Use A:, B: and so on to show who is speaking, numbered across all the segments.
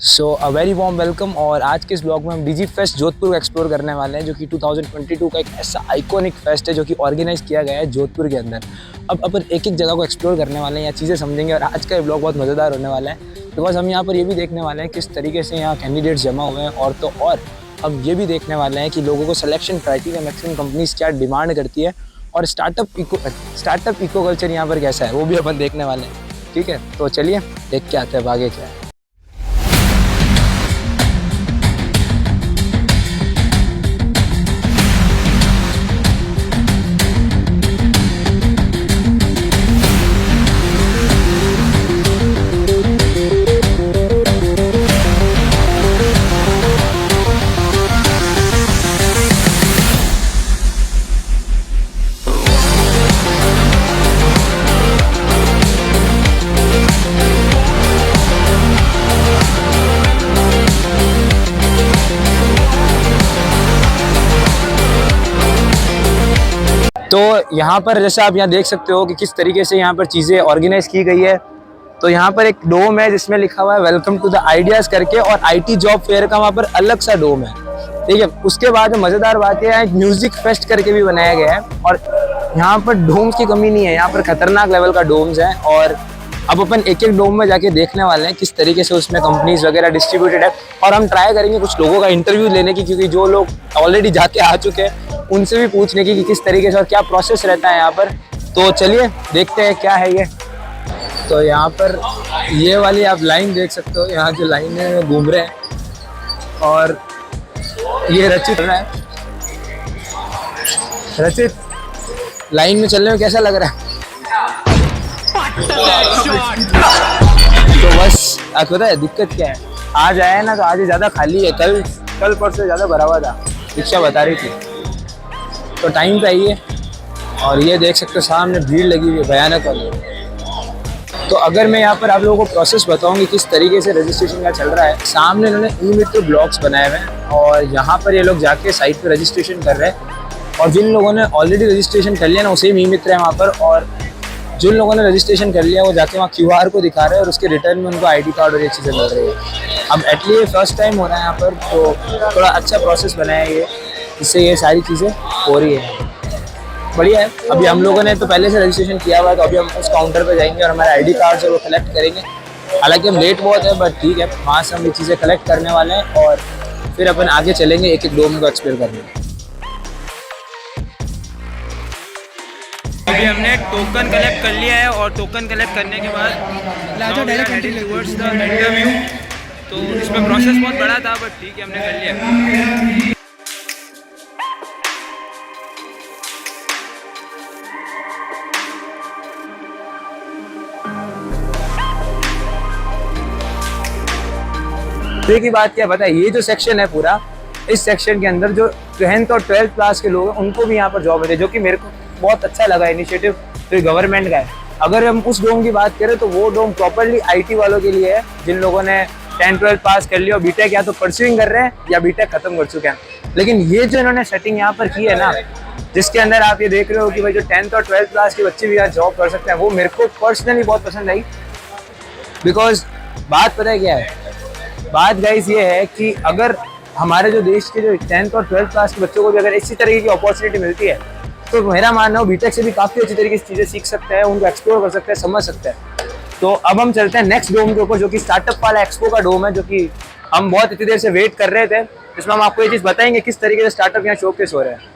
A: So a very warm welcome. और आज के इस ब्लॉग में हम डिजी फेस्ट जोधपुर को एक्सप्लोर करने वाले हैं, जो कि 2022 का एक ऐसा आइकॉनिक फेस्ट है जो कि ऑर्गेनाइज किया गया है जोधपुर के अंदर। अब अपन एक एक जगह को एक्सप्लोर करने वाले हैं या चीज़ें समझेंगे, और आज का ये ब्लॉग बहुत मज़ेदार होने वाला है बिकॉज हम यहाँ पर ये भी देखने वाले हैं किस तरीके से यहाँ कैंडिडेट्स जमा हुए हैं, और तो और हम ये भी देखने वाले हैं कि लोगों को सिलेक्शन क्राइटेरिया मैक्सिमम कंपनीज क्या डिमांड करती है, और स्टार्टअप इको कल्चर यहाँ पर कैसा है वो भी अपन देखने वाले हैं। ठीक है, तो चलिए देख के आते हैं आगे क्या है। तो यहाँ पर जैसे आप यहाँ देख सकते हो कि किस तरीके से यहाँ पर चीज़ें ऑर्गेनाइज की गई है। तो यहाँ पर एक डोम है जिसमें लिखा हुआ है वेलकम टू द आइडियाज़ करके, और आईटी जॉब फेयर का वहाँ पर अलग सा डोम है। ठीक है, उसके बाद मज़ेदार बात यह है म्यूजिक फेस्ट करके भी बनाया गया है, और यहाँ पर डोम्स की कमी नहीं है, यहाँ पर खतरनाक लेवल का डोम्स है। और अब अपन एक एक डोम में जाके देखने वाले हैं किस तरीके से उसमें कंपनीज वगैरह डिस्ट्रीब्यूटेड है, और हम ट्राई करेंगे कुछ लोगों का इंटरव्यू लेने की, क्योंकि जो लोग ऑलरेडी जाके आ चुके हैं उनसे भी पूछने की कि किस तरीके से और क्या प्रोसेस रहता है यहाँ पर। तो चलिए देखते हैं क्या है ये। तो यहाँ पर ये वाली आप लाइन देख सकते हो, यहाँ जो लाइन है घूम रहे हैं, और ये रचित रहा है। रचित, लाइन में चलने में कैसा लग रहा है? तो बस आपको पता है दिक्कत क्या है, आज आया है ना तो आज ही ज़्यादा खाली है, कल परसों ज़्यादा भरा हुआ था, रिक्शा बता रही थी। तो टाइम पे आइए, और ये देख सकते हो सामने भीड़ लगी हुई है भयानक वाली। तो अगर मैं यहाँ पर आप लोगों को प्रोसेस बताऊँ किस तरीके से रजिस्ट्रेशन का चल रहा है, सामने इन्होंने ई-मित्र ब्लॉक्स बनाए हुए हैं, और यहाँ पर ये लोग जाके साइट पे रजिस्ट्रेशन कर रहे हैं। और जिन लोगों ने ऑलरेडी रजिस्ट्रेशन कर लिया ना, उसे ई-मित्र है वहाँ पर, और जिन लोगों ने रजिस्ट्रेशन कर लिया वो जाके वहाँ QR को दिखा रहे हैं, और उसके रिटर्न में उनको ID कार्ड और ये चीज़ें मिल रही है। अब एटलीस्ट फर्स्ट टाइम हो रहा है यहाँ पर, तो थोड़ा अच्छा प्रोसेस बनाया है ये, इससे ये सारी चीज़ें हो रही है, बढ़िया है। अभी हम लोगों ने तो पहले से रजिस्ट्रेशन किया हुआ है, तो अभी हम उस काउंटर पे जाएंगे और हमारे ID कार्ड से वो कलेक्ट करेंगे। हालांकि हम लेट बहुत है, बट ठीक है, वहाँ से हम ये चीज़ें कलेक्ट करने वाले हैं, और फिर अपन आगे चलेंगे एक एक डोम को एक्सप्लोर करने।
B: अभी हमने टोकन कलेक्ट कर लिया है, और टोकन कलेक्ट करने के बाद टुवर्ड्स द इंटरव्यू। तो इसमें प्रोसेस बहुत बड़ा था, बट ठीक है, हमने कर लिया।
A: की बात क्या पता है, ये जो सेक्शन है पूरा, इस सेक्शन के अंदर जो 10th और 12th क्लास के लोग हैं उनको भी यहाँ पर जॉब मिले, जो कि मेरे को बहुत अच्छा लगा इनिशिएटिव तो गवर्नमेंट का है। अगर हम उस डोम की बात करें तो वो डोम प्रॉपर्ली IT वालों के लिए है, जिन लोगों ने 10th-12th पास कर लिया और बीटेक या तो परस्यूइंग कर रहे हैं या बीटेक खत्म कर चुके हैं। लेकिन ये जो इन्होंने सेटिंग यहाँ पर की है ना, जिसके अंदर आप ये देख रहे हो कि भाई जो 10th और 12th क्लास के बच्चे भी यहाँ जॉब कर सकते हैं, वो मेरे को पर्सनली बहुत पसंद आई। बिकॉज बात पता है क्या है, बात गाइस ये है कि अगर हमारे जो देश के जो 10th और 12th क्लास के बच्चों को भी अगर इसी तरीके की अपॉर्चुनिटी मिलती है, तो मेरा मानना हो बीटेक से भी काफ़ी अच्छी तरीके से चीज़ें सीख सकते हैं, उनको एक्सप्लोर कर सकते हैं, समझ सकते हैं। तो अब हम चलते हैं नेक्स्ट डोम के ऊपर, जो कि स्टार्टअप वाला एक्सपो का डोम है, जो कि हम बहुत इतनी देर से वेट कर रहे थे। इसमें हम आपको ये चीज़ बताएंगे किस तरीके से स्टार्टअप यहाँ शोकेस हो रहे हैं।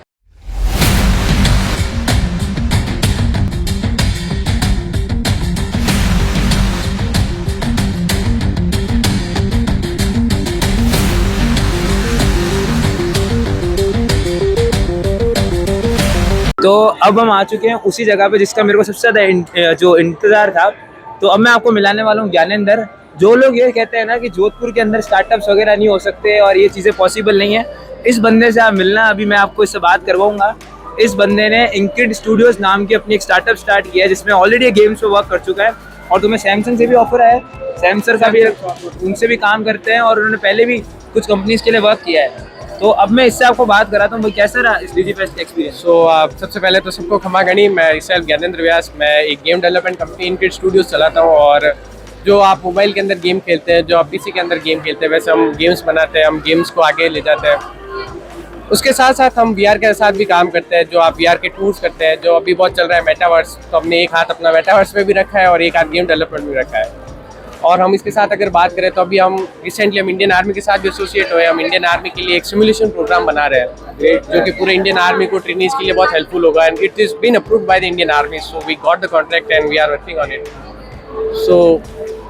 A: तो अब हम आ चुके हैं उसी जगह पे जिसका मेरे को सबसे ज़्यादा जो इंतज़ार था। तो अब मैं आपको मिलाने वाला हूँ ज्ञानेंद्र। जो लोग ये कहते हैं ना कि जोधपुर के अंदर स्टार्टअप्स वगैरह नहीं हो सकते और ये चीज़ें पॉसिबल नहीं है, इस बंदे से आप मिलना। अभी मैं आपको इससे बात करवाऊँगा। इस बंदे ने इंकिड स्टूडियोज़ नाम की अपनी एक स्टार्टअप स्टार्ट किया है, जिसमें ऑलरेडी गेम्स पे वर्क कर चुका है, और तुम्हें सैमसंग से भी ऑफर है, सैमसंग का भी उनसे भी काम करते हैं, और उन्होंने पहले भी कुछ कंपनीज के लिए वर्क किया है। तो अब मैं इससे आपको बात कराता हूँ, भाई कैसा रहा इस डिजी फेस्ट एक्सपीरियंस।
C: सबसे पहले तो सबको क्षमा गणी, मैं सेल्फ ज्ञानेंद्र व्यास, मैं एक गेम डेवलपमेंट कंपनी इनकिड स्टूडियोज चलाता हूँ, और जो आप मोबाइल के अंदर गेम खेलते हैं, जो आप पीसी के अंदर गेम खेलते हैं, वैसे हम गेम्स बनाते हैं, हम गेम्स को आगे ले जाते हैं। उसके साथ साथ हम वीआर के साथ भी काम करते हैं, जो आप वीआर के टूर्स करते हैं, जो अभी बहुत चल रहा है मेटावर्स, तो हमने एक हाथ अपना मेटावर्स में भी रखा है और एक हाथ गेम डेवलपमेंट में रखा है। और हम इसके साथ अगर बात करें तो अभी हम रिसेंटली हम इंडियन आर्मी के साथ भी एसोसिएट हुए। हम इंडियन आर्मी के लिए एक सिमुलेशन प्रोग्राम बना रहे हैं जो कि पूरे इंडियन आर्मी को ट्रेनिंग्स के लिए बहुत हेल्पफुल होगा, and it is been approved by the Indian army, so we got the contract and we are working on it. So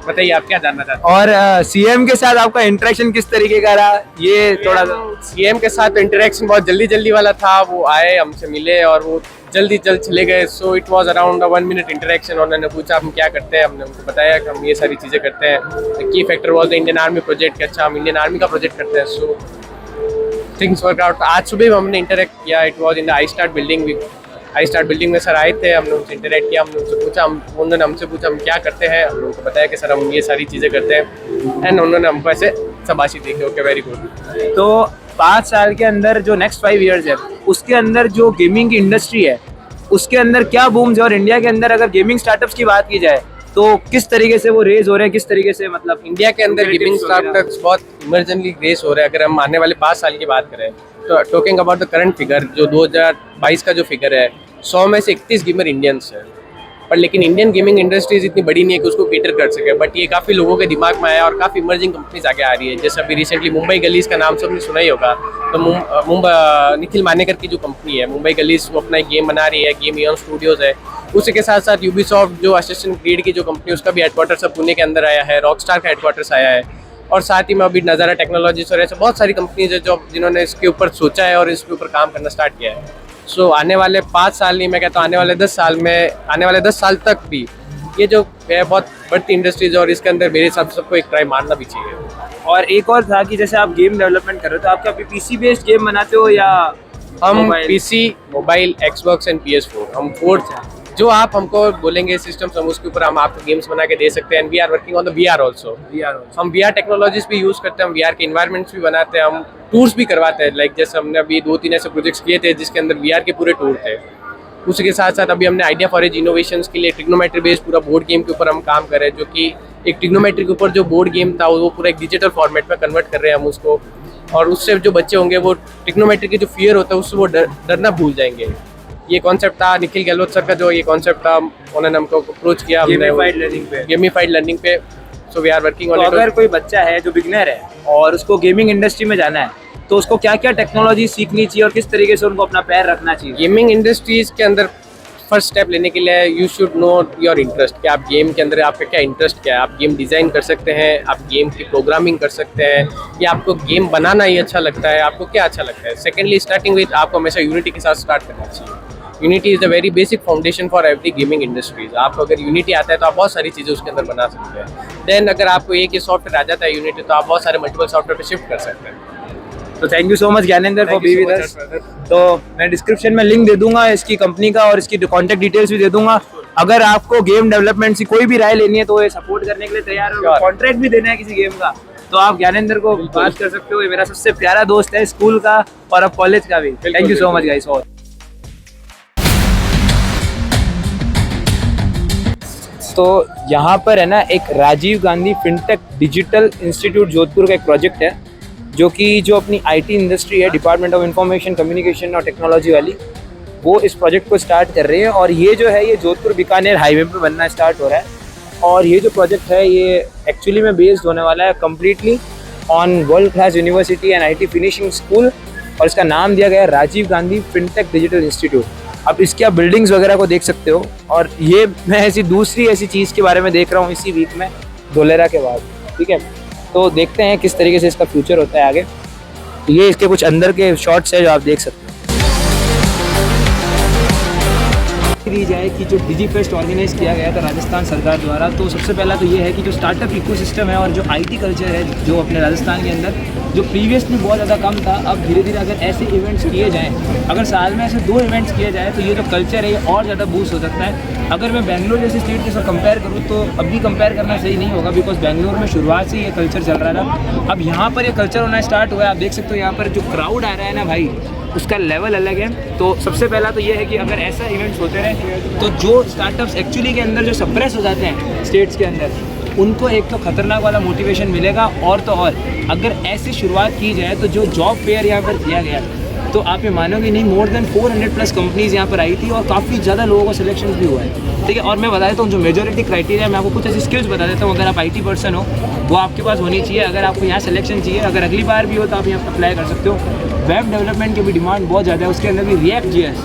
C: बताइए आप क्या जानना चाहते हैं?
A: और सीएम के साथ आपका इंटरेक्शन किस तरीके का रहा, ये थोड़ा सा।
C: सीएम के साथ इंटरेक्शन बहुत जल्दी वाला था। वो आए, हमसे मिले और वो जल्द चले गए। So it was around 1 minute interaction. उन्होंने पूछा हम क्या करते हैं, हमने उनको बताया कि हम ये सारी चीज़ें करते हैं। की factor was the Indian army project, अच्छा हम इंडियन आर्मी का प्रोजेक्ट करते हैं। So things work out. आज सुबह भी हमने इंटरेक्ट किया। It was in the I start building में सर आए थे, हमने उनसे इंटरेक्ट किया, हमने उनसे पूछा, उन्होंने हमसे पूछा हम क्या करते हैं, हमने उनको बताया कि सर हम ये सारी चीज़ें करते हैं, एंड उन्होंने हमको ऐसे शाबाशी दी कि ओके वेरी गुड।
A: तो 5 साल के अंदर जो नेक्स्ट 5 ईयर्स है, उसके अंदर जो गेमिंग की इंडस्ट्री है उसके अंदर क्या बूम्स है, और इंडिया के अंदर अगर गेमिंग स्टार्टअप्स की बात की जाए तो किस तरीके से वो रेज हो रहे हैं, किस तरीके से, मतलब
C: इंडिया के अंदर गेमिंग स्टार्टअप्स बहुत इमरजेंटली रेस हो रहे हैं। अगर हम आने वाले 5 साल की बात करें तो talking about the current figure, जो 2022 का जो फिगर है, 100 में से 31 गेमर इंडियंस है। पर लेकिन इंडियन गेमिंग इंडस्ट्रीज इतनी बड़ी नहीं है कि उसको केटर कर सके, बट ये काफ़ी लोगों के दिमाग में आया और काफ़ी इमर्जिंग कंपनीज आगे आ रही है। जैसे अभी रिसेंटली मुंबई गलीज का नाम सबने सुना ही होगा। तो निखिल मानेकर की जो कंपनी है मुंबई गलीज, वो अपना एक गेम बना रही है, गेम इयन स्टूडियोज़ है। उसी के साथ साथ यूबीसॉफ्ट जो असिस्टेंट क्रीड की जो कंपनी, उसका भी हेडक्वार्टर्स अब पुणे के अंदर आया है, रॉकस्टार का हेडक्वार्टर्स आया है, और साथ ही में अभी नज़ारा टेक्नोलॉजीज और ऐसे बहुत सारी कंपनीज है जो जिन्होंने इसके ऊपर सोचा है और इसके ऊपर काम करना स्टार्ट किया है। सो आने वाले 5 साल नहीं, मैं कहता हूँ आने वाले 10 साल में, आने वाले 10 साल तक भी ये जो है बहुत बढ़ती इंडस्ट्रीज है, और इसके अंदर मेरे हिसाब से सबको एक ट्राई मारना भी चाहिए।
A: और एक और था कि जैसे आप गेम डेवलपमेंट कर रहे हो तो आप क्या पीसी बेस्ड गेम बनाते हो या
C: हम PC, mobile, Xbox and PS4, हम 4 जो आप हमको बोलेंगे सिस्टम्स, हम उसके ऊपर हम आपको गेम्स बना के दे सकते हैं। And we are working on the VR also. हम VR टेक्नोलॉजीज भी यूज़ करते हैं, हम VR के इन्वायरमेंट्स भी बनाते हैं, हम टूर्स भी करवाते हैं। लाइक जैसे हमने अभी 2-3 ऐसे प्रोजेक्ट्स किए थे जिसके अंदर VR के पूरे टूर थे। उसी के साथ साथ अभी हमने आइडिया फॉर एज इनोवेशंस के लिए ट्रिग्नोमेट्री बेस्ड पूरा बोर्ड गेम के ऊपर हम काम कर रहे हैं, जो कि एक ट्रिग्नोमेट्री के ऊपर जो बोर्ड गेम था वो पूरा एक डिजिटल फॉर्मेट में कन्वर्ट कर रहे हैं हम उसको, और उससे जो बच्चे होंगे वो ट्रिग्नोमेट्री की जो फियर होता है उससे वो डरना भूल जाएंगे। ये कॉन्सेप्ट था निखिल गहलोत सर का, जो ये कॉन्सेप्ट था उन्होंने हमको अप्रोच किया गेमिफाइड लर्निंग पे। So we are working on it.
A: अगर कोई बच्चा है जो बिगनर है और उसको गेमिंग इंडस्ट्री में जाना है तो उसको क्या क्या टेक्नोलॉजी सीखनी चाहिए और किस तरीके से उनको अपना पैर रखना चाहिए?
C: गेमिंग इंडस्ट्रीज के अंदर फर्स्ट स्टेप लेने के लिए you should know your interest, कि आप गेम के अंदर आपका क्या इंटरेस्ट क्या है। आप गेम डिज़ाइन कर सकते हैं, आप गेम की प्रोग्रामिंग कर सकते हैं, या आपको गेम बनाना ही अच्छा लगता है, आपको क्या अच्छा लगता है। सेकेंडली स्टार्टिंग विद आपको हमेशा यूनिटी के साथ स्टार्ट करना चाहिए। Unity is the very basic foundation for every gaming industries. आपको अगर यूनिटी आता है तो आप बहुत सारी चीज़ें उसके अंदर बना सकते हैं। देन अगर आपको एक ही सॉफ्टवेयर आ जाता है यूनिटी, तो आप बहुत सारे मल्टीपल सॉफ्टवेयर पे शिफ्ट कर सकते हैं।
A: तो thank you so much Gyanendra for be with us. तो मैं डिस्क्रिप्शन में लिंक दे दूंगा इसकी कंपनी का और इसकी कॉन्टैक्ट डिटेल्स भी दे दूंगा। अगर आपको गेम डेवलपमेंट की कोई भी राय लेनी है तो ये सपोर्ट करने के लिए तैयार हो, कॉन्ट्रैक्ट भी देना है किसी गेम का तो आप ज्ञानेंद्र को बात कर सकते हो। ये मेरा सबसे प्यारा दोस्त है स्कूल का और अब कॉलेज का भी। Thank you so much guys. और तो यहाँ पर है ना एक Rajiv Gandhi fintech digital institute Jodhpur का एक प्रोजेक्ट है जो अपनी IT इंडस्ट्री है, डिपार्टमेंट ऑफ इंफॉर्मेशन कम्युनिकेशन और टेक्नोलॉजी वाली, वो इस प्रोजेक्ट को स्टार्ट कर रही है। और ये जो है ये जोधपुर बीकानेर हाईवे पे बनना स्टार्ट हो रहा है। और ये जो प्रोजेक्ट है ये एक्चुअली में बेस्ड होने वाला है completely on world class university and IT finishing school, और इसका नाम दिया गया है Rajiv Gandhi fintech digital institute. अब इसकी आप बिल्डिंग्स वगैरह को देख सकते हो। और ये मैं दूसरी ऐसी चीज़ के बारे में देख रहा हूँ इसी वीक में, धोलेरा के बाद। ठीक है, तो देखते हैं किस तरीके से इसका फ्यूचर होता है आगे। ये इसके कुछ अंदर के शॉट्स है जो आप देख सकते हैं। दी जाए कि जो डिजीफेस्ट ऑर्गेनाइज किया गया था राजस्थान सरकार द्वारा, तो सबसे पहला तो ये है कि जो स्टार्टअप इकोसिस्टम है और जो IT कल्चर है जो अपने राजस्थान के अंदर जो प्रीवियसली बहुत ज़्यादा कम था, अब धीरे धीरे अगर ऐसे इवेंट्स किए जाएँ, अगर साल में ऐसे 2 इवेंट्स किए जाए तो ये जो कल्चर है ये और ज़्यादा बूस्ट हो सकता है। अगर मैं बेंगलोर जैसे स्टेट के साथ कंपेयर करूँ तो अभी कंपेयर करना सही नहीं होगा, बिकॉज बेंगलोर में शुरुआत से ये कल्चर चल रहा था। अब यहाँ पर ये कल्चर होना स्टार्ट हुआ है। आप देख सकते हो यहाँ पर जो क्राउड आ रहा है ना भाई, उसका लेवल अलग है। तो सबसे पहला तो ये है कि अगर ऐसा इवेंट्स होते रहे तो जो स्टार्टअप्स एक्चुअली के अंदर जो सप्रेस हो जाते हैं स्टेट्स के अंदर,
B: उनको एक तो खतरनाक वाला मोटिवेशन मिलेगा, और तो और अगर ऐसी शुरुआत की जाए तो जो जॉब फेयर यहाँ पर किया गया तो आप ये मानोगे नहीं, मोर देन 400+ कंपनीज़ यहाँ पर आई थी और काफ़ी ज़्यादा लोगों को सिलेक्शन भी हुआ है, ठीक है। और मैं बता देता हूँ जो मेजोरिटी क्राइटेरिया, मैं आपको कुछ ऐसी स्किल्स बता देता हूँ। अगर आप IT पर्सन हो वो आपके पास होनी चाहिए, अगर आपको यहाँ सिलेक्शन चाहिए, अगर अगली बार भी हो तो आप यहाँ पर अप्लाई कर सकते हो। वेब डेवलपमेंट की भी डिमांड बहुत ज़्यादा है, उसके अंदर भी React JS,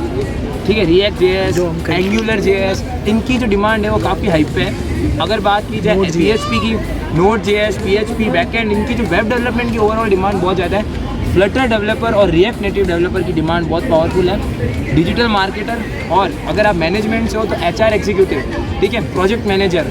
B: ठीक है, React JS, Angular JS, इनकी जो डिमांड है वो काफ़ी हाइप पे है। अगर बात की जाए PHP की, Node.js, PHP बैकएंड, इनकी जो वेब डेवलपमेंट की ओवरऑल डिमांड बहुत ज़्यादा है। फ्लटर डेवलपर और रिएक्ट नेटिव डेवलपर की डिमांड बहुत पावरफुल है। डिजिटल मार्केटर, और अगर आप मैनेजमेंट से हो तो HR एग्जीक्यूटिव, ठीक है, प्रोजेक्ट मैनेजर,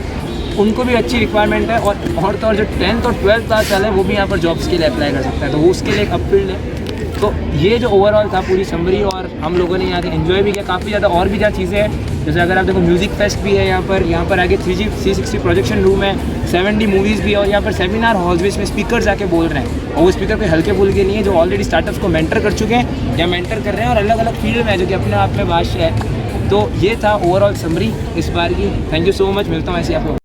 B: उनको भी अच्छी रिक्वायरमेंट है। और तो और जो 10th और 12th क्लास वाले हैं वो भी यहाँ पर जॉब्स के लिए अप्लाई कर सकता है, तो वो उसके लिए एक अपफील्ड है। तो ये जो ओवरऑल था पूरी समरी, और हम लोगों ने यहाँ के एंजॉय भी किया काफ़ी ज़्यादा। और भी ज़्यादा चीज़ें हैं, जैसे अगर आप देखो म्यूज़िक फेस्ट भी है यहाँ पर आगे 3G 360 प्रोजेक्शन रूम है, 7D मूवीज़ भी है, और यहाँ पर सेमिनार हॉल्स जिसमें स्पीकर्स आके बोल रहे हैं, और वो स्पीकर कोई हल्के फुल्के नहीं है, जो ऑलरेडी स्टार्टअप्स को मेंटर कर चुके हैं या मेंटर कर रहे हैं, और अलग अलग फील्ड में है जो कि अपने आप में भाष्य है। तो ये था ओवरऑल समरी इस बार की। थैंक यू सो मच, मिलता हूँ ऐसे आप लोग।